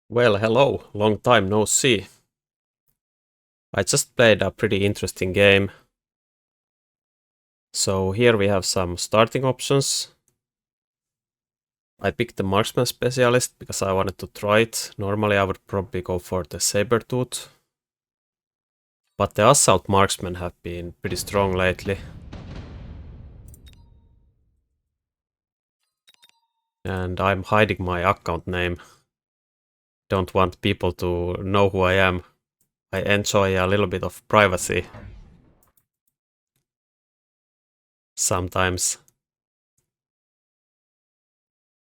Well, hello, long time no see. I just played a pretty interesting game. So here we have some starting options. I picked the marksman specialist because I wanted to try it. Normally I would probably go for the saber tooth. But the assault marksmen have been pretty strong lately. And I'm hiding my account name. Don't want people to know who I am. I enjoy a little bit of privacy. Sometimes.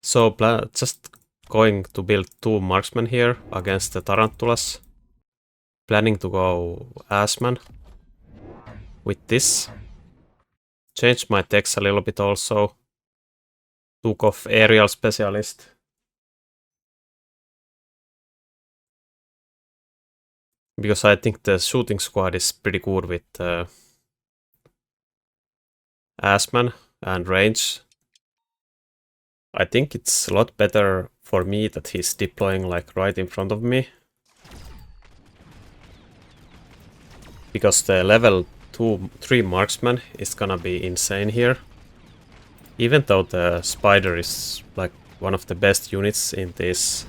So just going to build two marksmen here against the tarantulas. Planning to go Assman with this. Changed my text a little bit also. Took off aerial specialist. Because I think the shooting squad is pretty good with Assman and range. I think it's a lot better for me that he's deploying like right in front of me. Because the level 2-3 marksman is gonna be insane here. Even though the spider is like one of the best units in these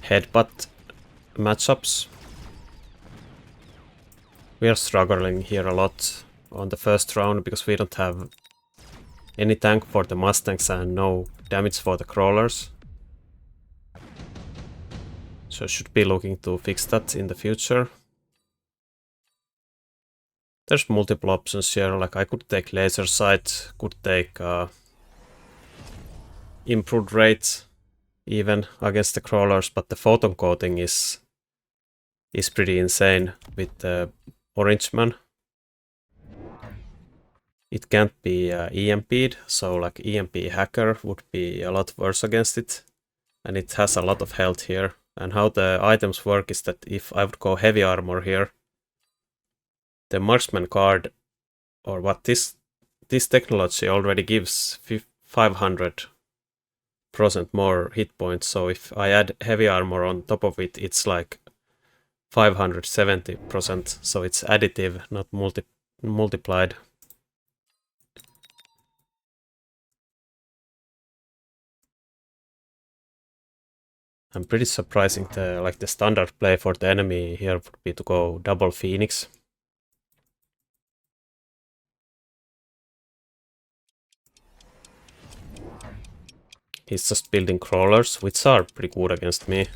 headbutt matchups. We are struggling here a lot on the first round because we don't have any tank for the Mustangs and no damage for the crawlers. So should be looking to fix that in the future. There's multiple options here, like I could take laser sight, could take improved rate even against the crawlers, but the photon coating is pretty insane with the orange man. It can't be EMP'd, so like EMP hacker would be a lot worse against it. And it has a lot of health here. And how the items work is that if I would go heavy armor here, the marksman card, or what this technology already gives 500% more hit points. So if I add heavy armor on top of it, it's like 570%. So it's additive, not multiplied. I'm pretty surprising the standard play for the enemy here would be to go double Phoenix. He's just building crawlers, which are pretty good against me.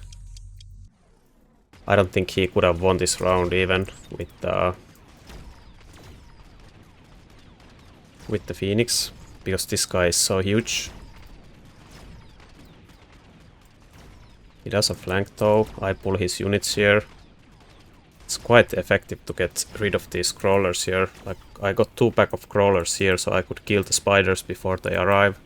I don't think he could have won this round even with the Phoenix, because this guy is so huge. He does a flank though. I pull his units here. It's quite effective to get rid of these crawlers here. Like I got 2 pack of crawlers here, so I could kill the spiders before they arrive.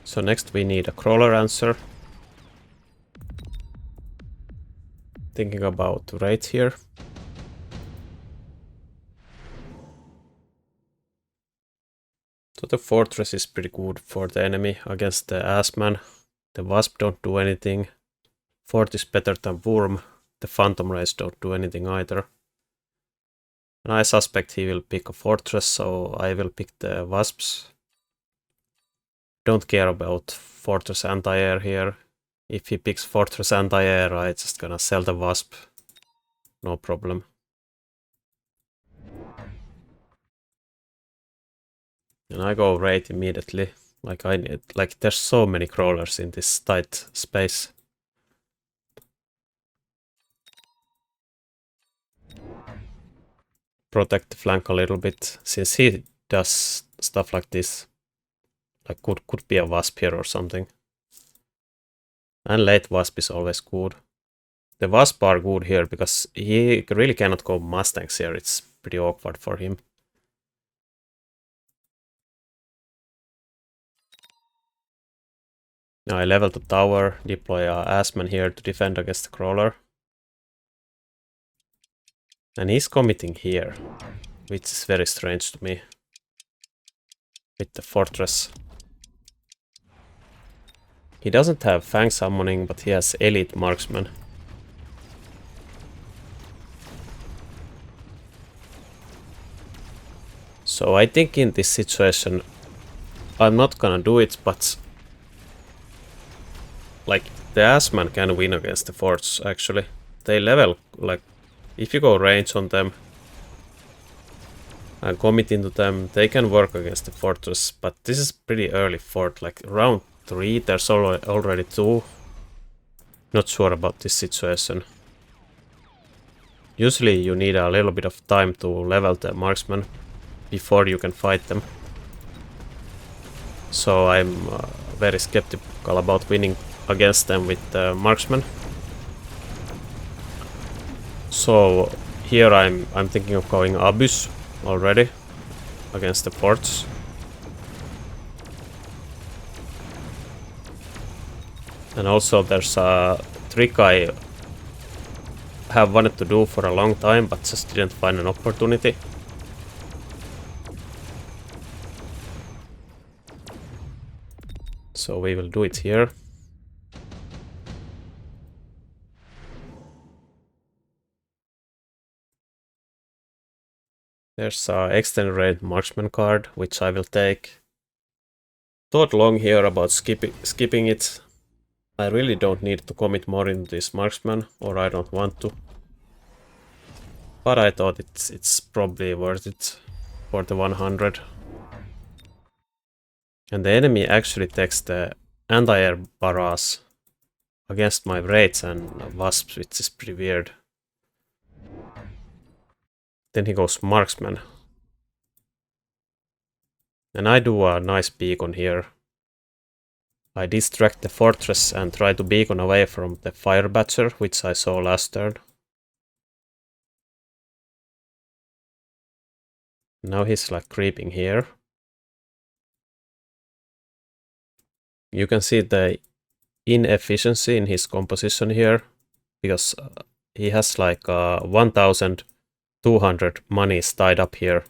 So next we need a crawler answer. Thinking about rate here. So the fortress is pretty good for the enemy against the Assman. The Wasp don't do anything. Fort is better than Worm. The Phantom Rays don't do anything either. And I suspect he will pick a fortress, so I will pick the Wasps. Don't care about fortress anti-air here. If he picks fortress anti-air, I just gonna sell the Wasp. No problem. And I go raid immediately. Like there's so many crawlers in this tight space. Protect the flank a little bit, since he does stuff like this. Like could be a Wasp here or something. And late Wasp is always good. The Wasp are good here because he really cannot go Mustangs here. It's pretty awkward for him. Now I level the tower, deploy a Assman here to defend against the crawler. And he's committing here, which is very strange to me. With the fortress. He doesn't have Fang summoning, but he has elite marksman. So I think in this situation I'm not gonna do it, but like the Assman can win against the forts actually. They level, like if you go range on them and commit into them, they can work against the fortress, but this is pretty early fort, like round 3, there's already 2. Not sure about this situation. Usually you need a little bit of time to level the marksman before you can fight them. So I'm very skeptical about winning against them with the marksman. So here I'm thinking of going Abyss already against the forts. And also there's a trick I have wanted to do for a long time, but just didn't find an opportunity. So we will do it here. There's a extended range marksman card, which I will take. Thought long here about skipping it. I really don't need to commit more into this marksman, or I don't want to. But I thought it's probably worth it for the 100. And the enemy actually takes the anti-air barrage against my raids and wasps, which is pretty weird. Then he goes marksman. And I do a nice beacon here. I distract the fortress and try to beacon away from the fire badger, which I saw last turn. Now he's like creeping here. You can see the inefficiency in his composition here, because he has like 1200 monies tied up here.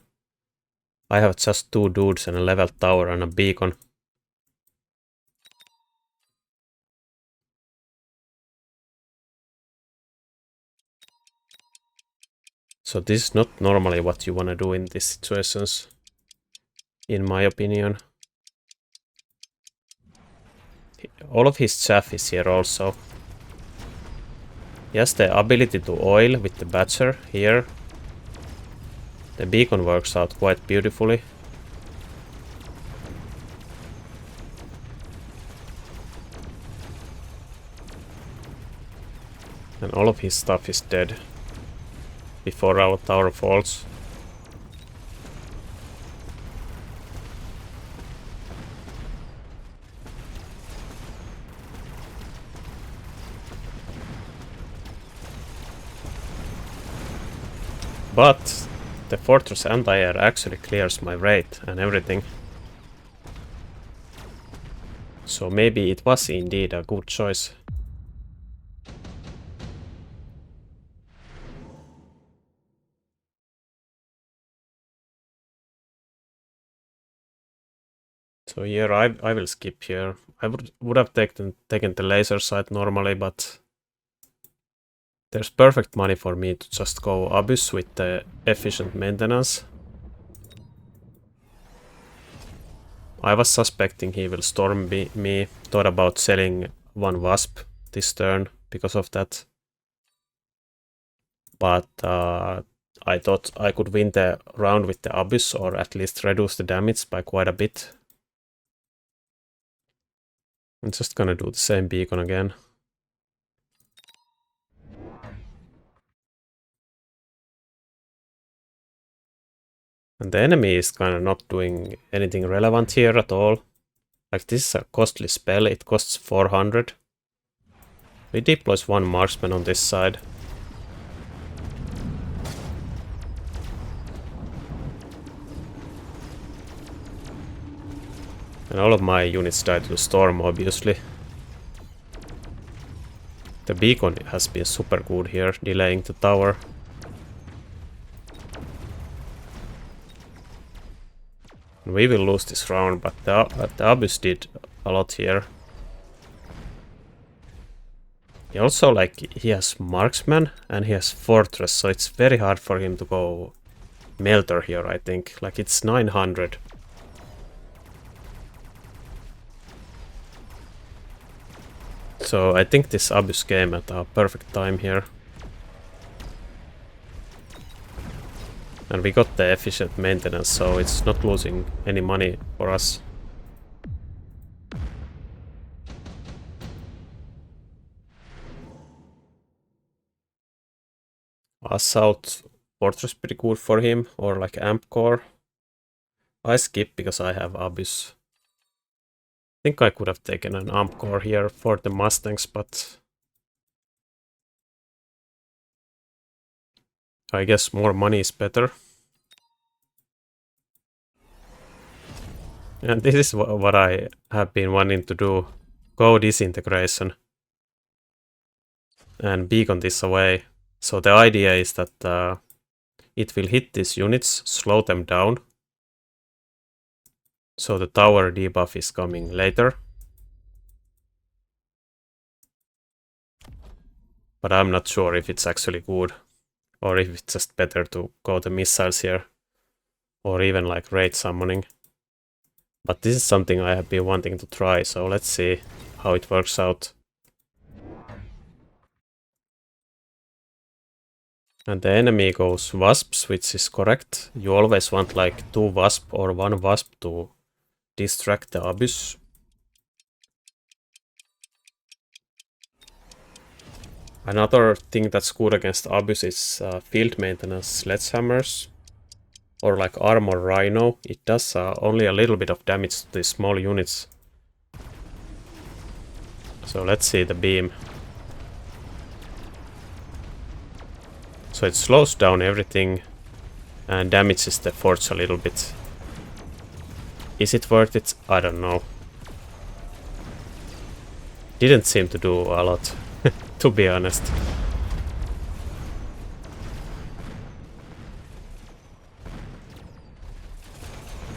I have just 2 dudes and a leveled tower and a beacon. So this is not normally what you want to do in these situations, in my opinion. All of his chaff is here also. He has the ability to oil with the badger here. The beacon works out quite beautifully. And all of his stuff is dead before our tower falls. But the fortress anti-air actually clears my raid and everything. So maybe it was indeed a good choice. So here I will skip here. I would have taken the laser sight normally, but there's perfect money for me to just go Abyss with the efficient maintenance. I was suspecting he will storm me, thought about selling 1 wasp this turn because of that. But I thought I could win the round with the Abyss, or at least reduce the damage by quite a bit. I'm just gonna do the same beacon again. And the enemy is kind of not doing anything relevant here at all. Like, this is a costly spell, it costs 400. He deploys 1 marksman on this side. And all of my units died to storm, obviously. The beacon has been super good here, delaying the tower. We will lose this round, but the Abyss did a lot here. He also, like, he has Marksman and he has Fortress, so it's very hard for him to go Melter here, I think. Like, it's 900. So I think this Abyss came at a perfect time here. And we got the efficient maintenance, so it's not losing any money for us. Assault Fortress pretty good for him, or like Amp Core. I skip because I have Abyss. I think I could have taken an Amp Core here for the Mustangs, but I guess more money is better. And this is what I have been wanting to do. Go Disintegration. And beacon this away. So the idea is that it will hit these units, slow them down. So the tower debuff is coming later. But I'm not sure if it's actually good. Or if it's just better to go the missiles here. Or even like raid summoning. But this is something I have been wanting to try, so let's see how it works out. And the enemy goes Wasps, which is correct. You always want like 2 Wasp or 1 Wasp to distract the Abyss. Another thing that's good against Abyss is field maintenance sledgehammers. Or like armor rhino. It does only a little bit of damage to these small units. So let's see the beam. So it slows down everything and damages the forge a little bit. Is it worth it? I don't know. Didn't seem to do a lot, to be honest.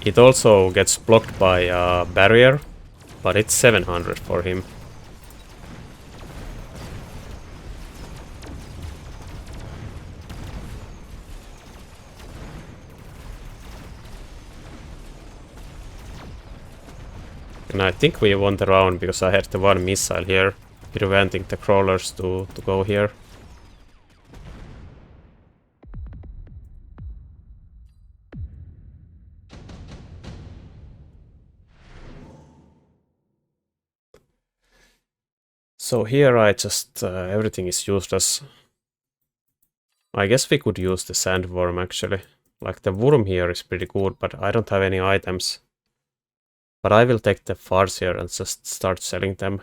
It also gets blocked by a barrier, but it's 700 for him. And I think we won the round because I had the 1 missile here, preventing the crawlers to go here. So here I just, everything is useless. I guess we could use the sandworm actually. Like the worm here is pretty good, but I don't have any items. But I will take the Farseer and just start selling them.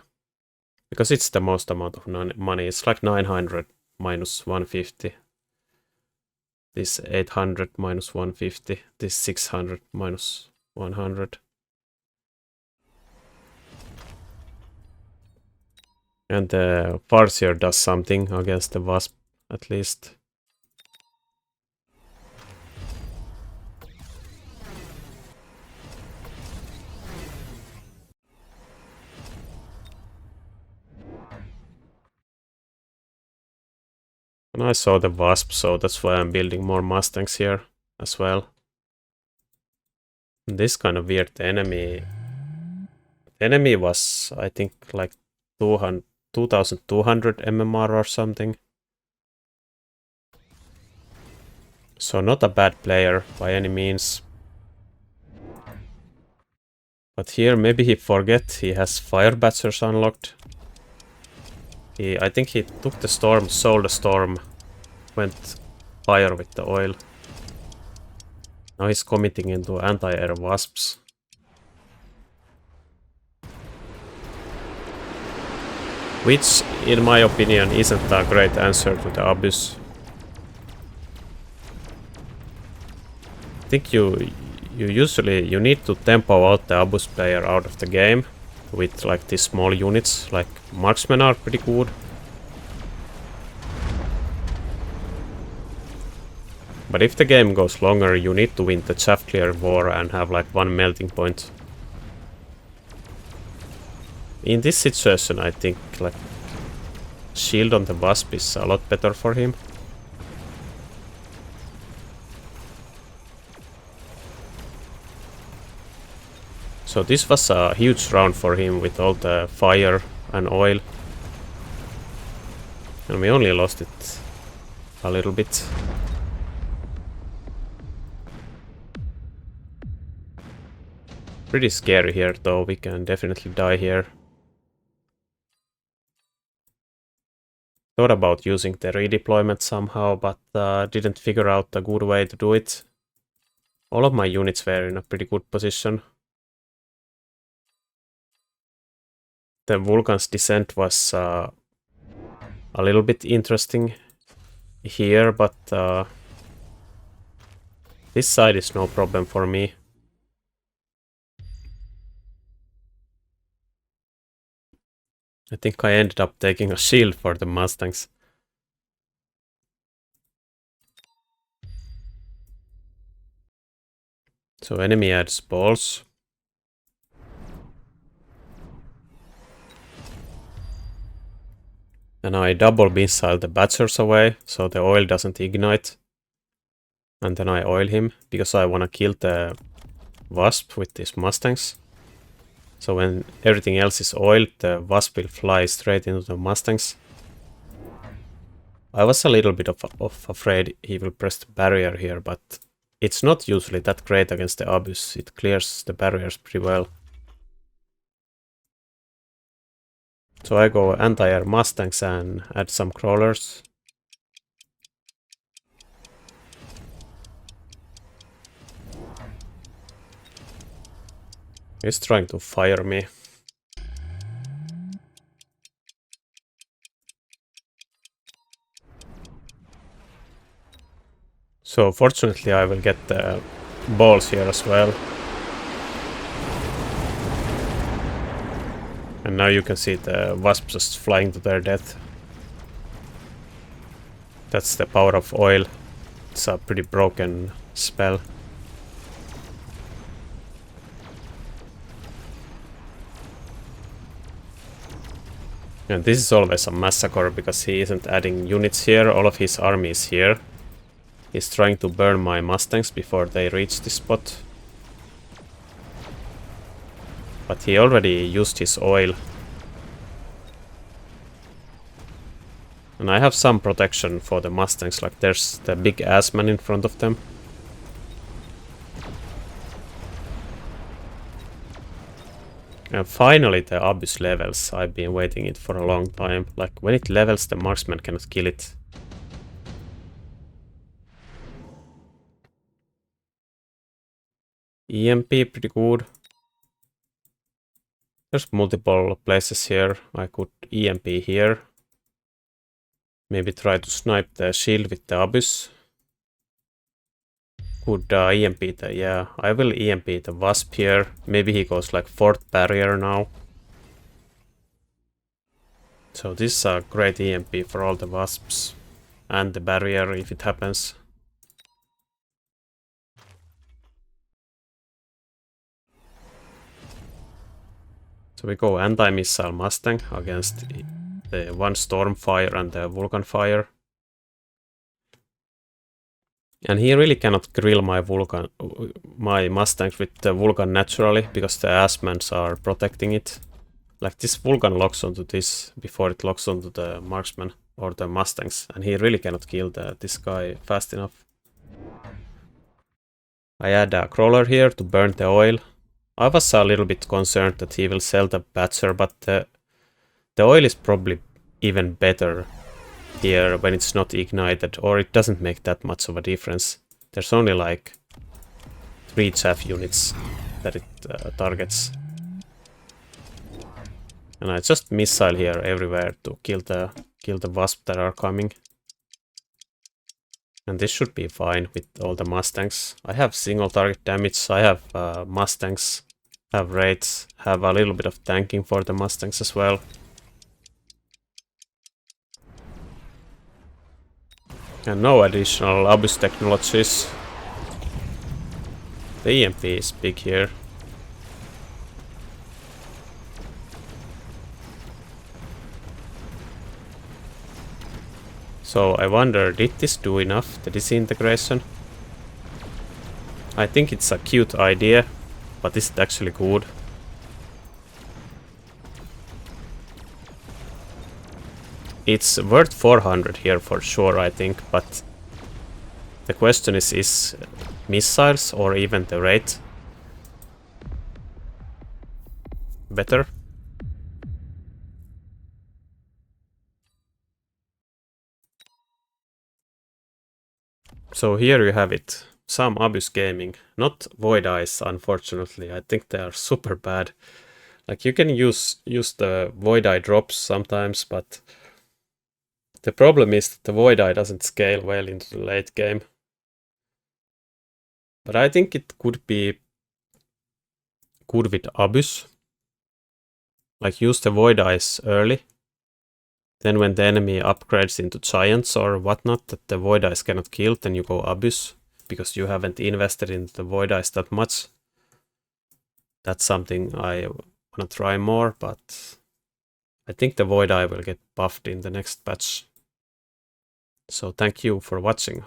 Because it's the most amount of money. It's like 900 minus 150. This 800 minus 150. This 600 minus 100. And the Farseer does something against the Wasp, at least. And I saw the Wasp, so that's why I'm building more Mustangs here as well. And this kind of weird, the enemy was, I think, like 2200 MMR or something. So not a bad player by any means. But here maybe he forget he has Fire Batchers unlocked. I think he took the storm, sold the storm, went fire with the oil. Now he's committing into anti-air wasps. Which, in my opinion, isn't a great answer to the Abyss. I think you need to tempo out the Abyss player out of the game with like these small units. Like marksmen are pretty good. But if the game goes longer, you need to win the chaff clear war and have like one melting point. In this situation, I think like shield on the wasp is a lot better for him. So this was a huge round for him with all the fire and oil. And we only lost it a little bit. Pretty scary here though, we can definitely die here. Thought about using the redeployment somehow, but didn't figure out a good way to do it. All of my units were in a pretty good position. The Vulcan's descent was a little bit interesting here, but this side is no problem for me. I think I ended up taking a shield for the Mustangs. So enemy adds balls. And I double missile the Badgers away, so the oil doesn't ignite. And then I oil him, because I want to kill the Wasp with these Mustangs. So when everything else is oiled, the Wasp will fly straight into the Mustangs. I was a little bit of afraid he will press the barrier here, but it's not usually that great against the ABYSS. It clears the barriers pretty well. So I go anti-air Mustangs and add some crawlers. He's trying to fire me. So fortunately I will get the balls here as well. And now you can see the wasps just flying to their death. That's the power of oil. It's a pretty broken spell. And this is always a massacre because he isn't adding units here, all of his army is here. He's trying to burn my Mustangs before they reach this spot. But he already used his oil. And I have some protection for the Mustangs, like there's the big ass man in front of them. And finally the ABYSS levels. I've been waiting it for a long time. Like when it levels, the marksman cannot kill it. EMP pretty good. There's multiple places here. I could EMP here. Maybe try to snipe the shield with the ABYSS. Could EMP the... yeah, I will EMP the Wasp here. Maybe he goes like 4th barrier now. So this is a great EMP for all the Wasps. And the barrier if it happens. So we go anti-missile Mustang against the one Stormfire and the Vulcan Fire. And he really cannot grill my Mustangs with the Vulcan naturally, because the Assmans are protecting it. Like this Vulcan locks onto this before it locks onto the marksman or the Mustangs, and he really cannot kill this guy fast enough. I add a crawler here to burn the oil. I was a little bit concerned that he will sell the Badger, but the oil is probably even better here when it's not ignited, or it doesn't make that much of a difference. There's only like 3 chaff units that it targets. And I just missile here everywhere to kill the wasp that are coming. And this should be fine with all the Mustangs. I have single target damage, I have Mustangs, have raids, have a little bit of tanking for the Mustangs as well. And no additional ABYSS technologies. The EMP is big here. So I wonder, did this do enough, the disintegration? I think it's a cute idea, but is it actually good? It's worth 400 here for sure, I think, but the question is missiles or even the rate better? So here you have it. Some ABYSS gaming. Not Void Eyes, unfortunately. I think they are super bad. Like, you can use the Void Eye drops sometimes, but the problem is that the Void Eye doesn't scale well into the late game. But I think it could be good with ABYSS. Like, use the Void Eyes early. Then when the enemy upgrades into Giants or whatnot that the Void Eyes cannot kill, then you go ABYSS. Because you haven't invested in the Void Eyes that much. That's something I wanna try more, but I think the Void Eye will get buffed in the next patch. So thank you for watching.